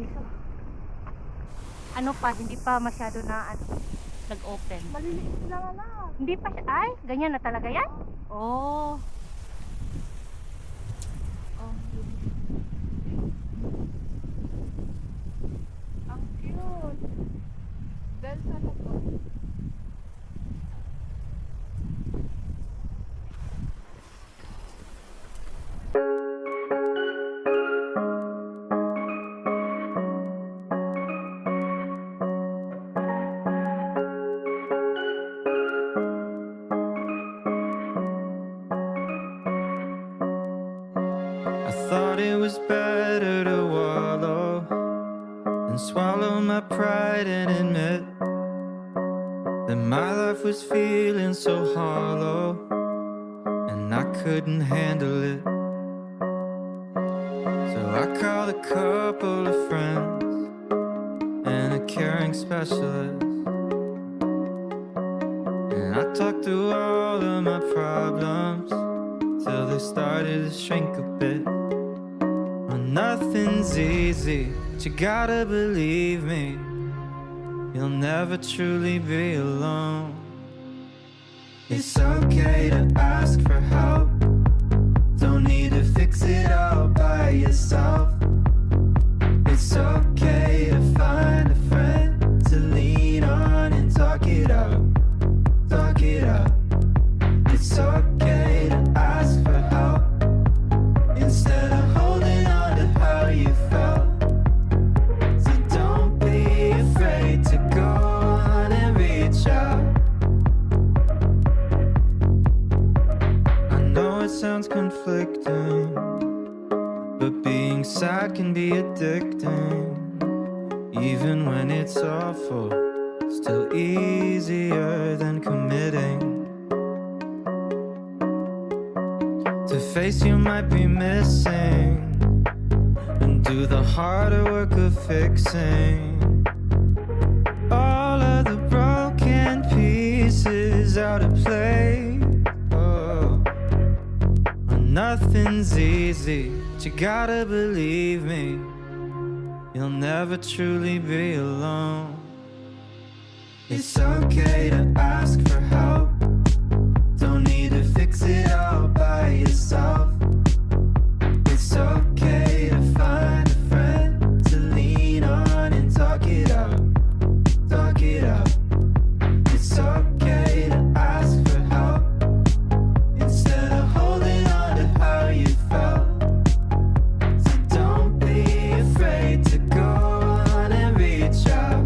guys. Ano pa, hindi pa masyado na nag-open. Maliliit lang lang. Hindi pa siya, ay, ganyan na talaga yan? Oh. Oh, Ang cute. Delta na po. I thought it was better to wallow and swallow my pride and admit that my life was feeling so hollow and I couldn't handle it. So I called a couple of friends and a caring specialist, and I talked through all of my problems till they started to shrink a bit. Well, nothing's easy, but you gotta believe me, you'll never truly be alone. It's okay to ask for help, don't need to fix it all by yourself. It's okay to find a friend to lean on and talk it out, talk it out. It's okay to ask for help instead of holding on to how you felt. So don't be afraid to go on and reach out. I know it sounds conflicting, but being sad can be addicting. Even when it's awful, still easier than committing. To face you might be missing and do the harder work of fixing all of the broken pieces out of place. Oh, nothing's easy, but you gotta believe me, you'll never truly be alone. It's okay to ask for help, don't need to fix it all by yourself. It's okay to find a friend to lean on and talk it out, talk it out. It's okay to ask for help instead of holding on to how you felt. So don't be afraid to go on and reach out.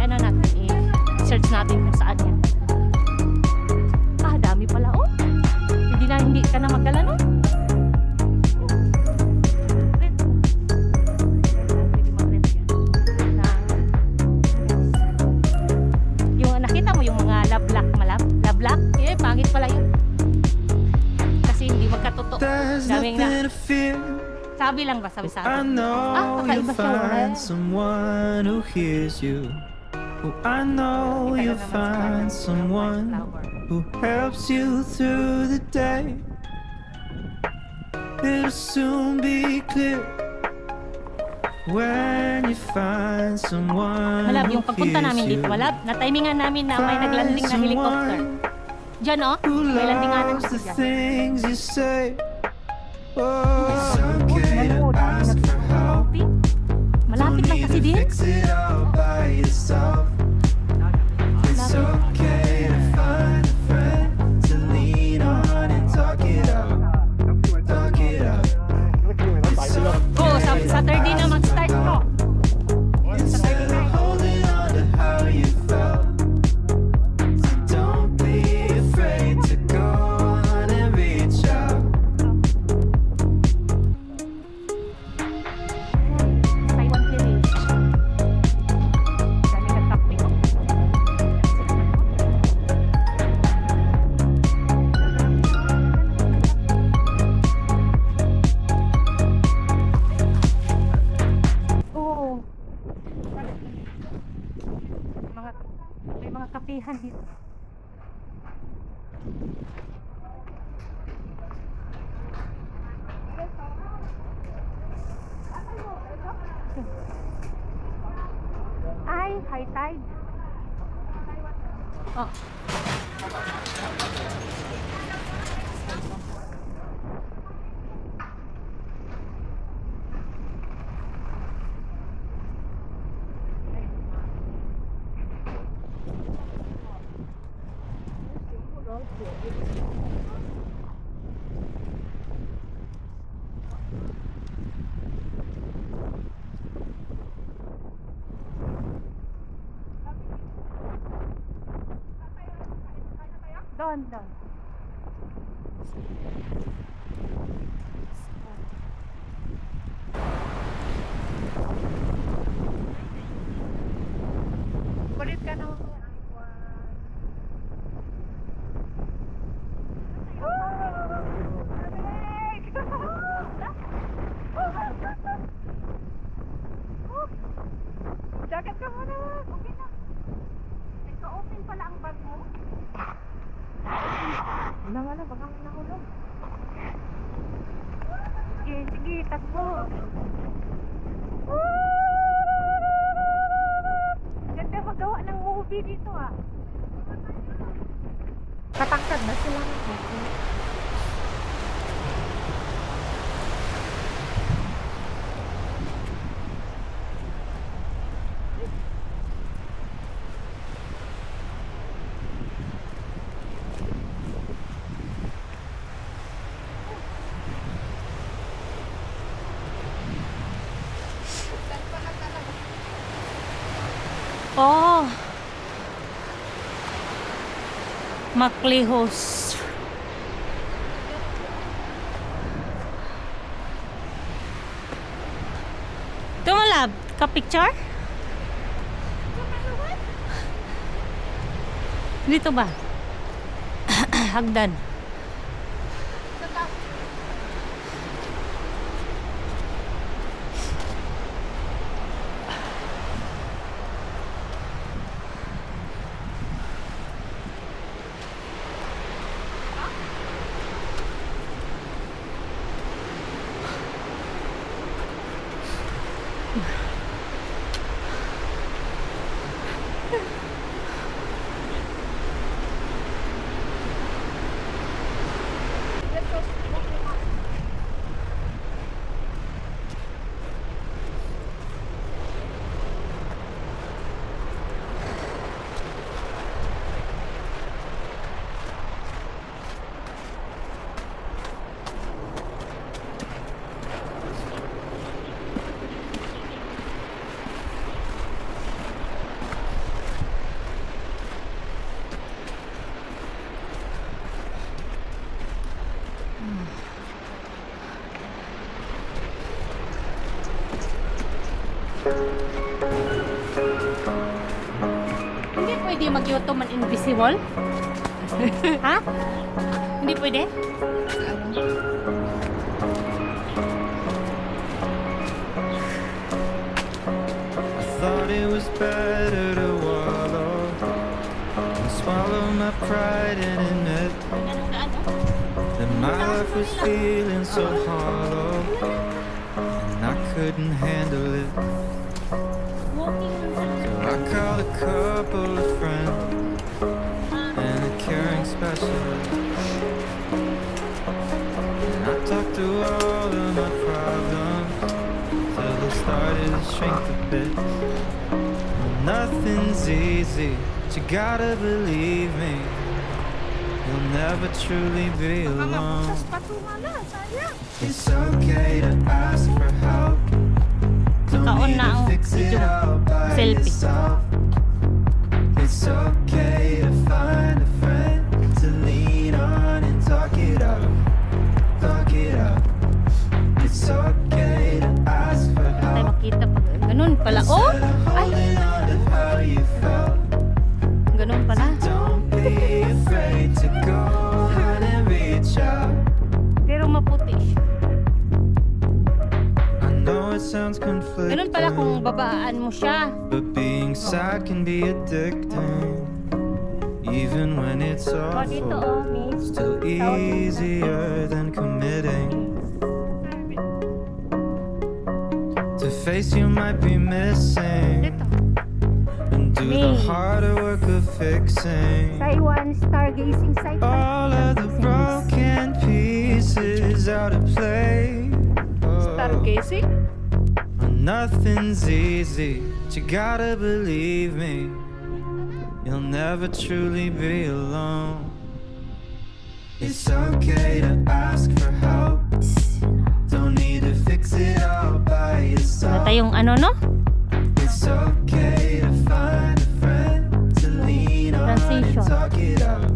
Ano natin, search natin kung saan yan. Ah, dami pala, oh. Hindi ka na magdala, no? Rent. Pwede mag-rent yan. Yung nakita mo yung mga lablock, lablock? Eh, pangit pala yun. Kasi hindi magkatotoo. There's Daming na. nothing to fear. Sabi lang ba? Sabi. I know you'll kakaiba siya, find eh. someone who hears you. Oh, I know you'll find someone who helps you through the day. It'll soon be clear when you find someone Malab, who yung pagpunta hears namin you. dito, malab, na-timingan namin na may naglanding na helicopter. Diyan, oh, Who may landingan loves kasi the dyan. things you say. Oh, it's okay to ask for help. Malapit lang kasi din. Fix it all by yourself. It's okay to find a friend to lean on and talk it out. Talk it out. It's Oh, okay Saturday na mag-start ko. instead of holding on to how you felt. So don't be afraid to go on and reach out. Taiwan Village. may mga kapihan dito. Ay, high tide. Oh. Doon. Kulit ka na. Jacket ka muna. Okay na. Nagka-open pala ang bag mo. Wala, baka nahulog. Sige, takbo. Ganda magawa ng movie dito ah. Katangkad na sila. Oh, Maclehos. Tumalab ka picture? Dito ba? Hagdan. Hindi pwede mag-yoto man invisible? Ha? Hindi pwede? I thought it was better to wallow and swallow my pride and admit that my life was feeling so hollow and I couldn't handle it. So I called a couple of friends and a caring specialist, and I talked to all of my problems till they started to shrink a bit. Nothing's easy, but you gotta believe me, you'll never truly be alone. It's okay to ask for help. Don't Kaon need na to ako. fix it Video. all by Selfie. yourself. It's okay to find a friend to lean on and talk it out. Talk it out. It's okay to ask for Tayo help. makita pag ganun pala. Oh! Instead of Ay! holding on to how you felt. Ganun pala. Don't be afraid to go out and reach out. Pero maputi siya. I know it sounds conflicting, Ganun pala kung babaan mo siya. but being Being sad can be addicting, even when it's O, dito awful. miss. Still easier than committing. To face you might be missing, Dito. and do the Me. harder work of fixing Taiwan stargazing site. all of the broken pieces out of play. Oh, Stargazing? nothing's easy, but you gotta believe me. You'll never truly be alone. It's okay to ask for help. Don't need to fix it all by Wala yourself. tayong ano, no? It's okay to find a friend to lean on and Transition. talk it out.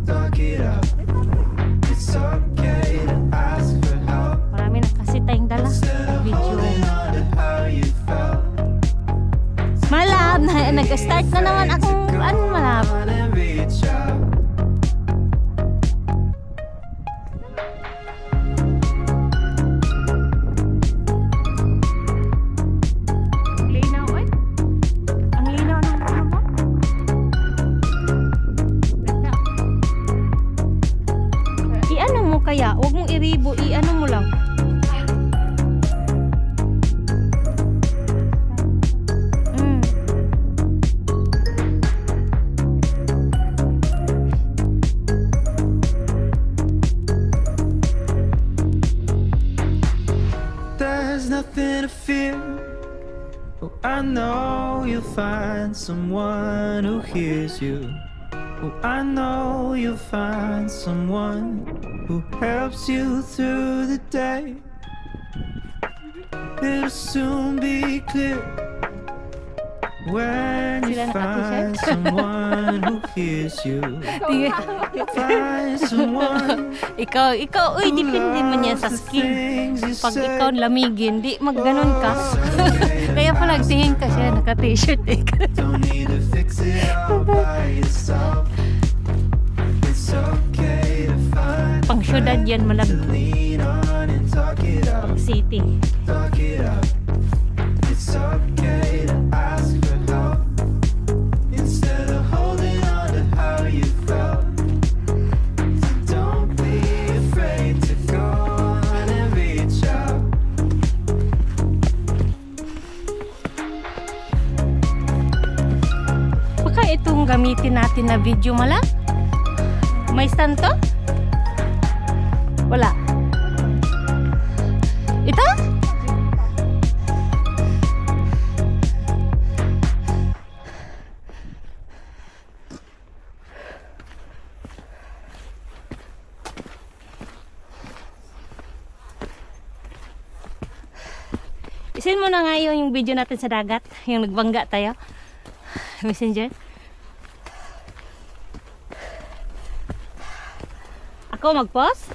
Talk it out. It's okay to ask for help. Marami na kasi tayong dala. Instead of Video. holding on to how you felt. Malab na, nag-start na naman akong, ano malab? On and reach out. Linaw eh. Ang linaw ng ano mo? Ganda. I-ano mo kaya? Huwag mong iribo, i-ano mo lang. Mm. There's nothing to fear. Oh, I know you'll find someone who hears you. Oh, I know you'll find someone who helps you through the day. It'll soon be clear when you Sila find naka-t-shirt? someone who hears you. Tingnan. Find someone Ikaw, uy, depende mo niya sa skin. Pag ikaw lamigin, di magganon ka. Kaya pala tingin ka siya, naka-t-shirt eh. Don't need to fix it all by yourself. It's okay to find Pang syudad yan, malab. lean on and talk it out. City. Talk it out. It's okay to ask for help instead of holding on to how you felt. So don't be afraid to go on and reach out. Baka itong gamitin natin na video mala? May stand to? Wala. Ito? Isin mo na nga yung video natin sa dagat, yung nagbangga tayo. Messenger. Ako mag-post?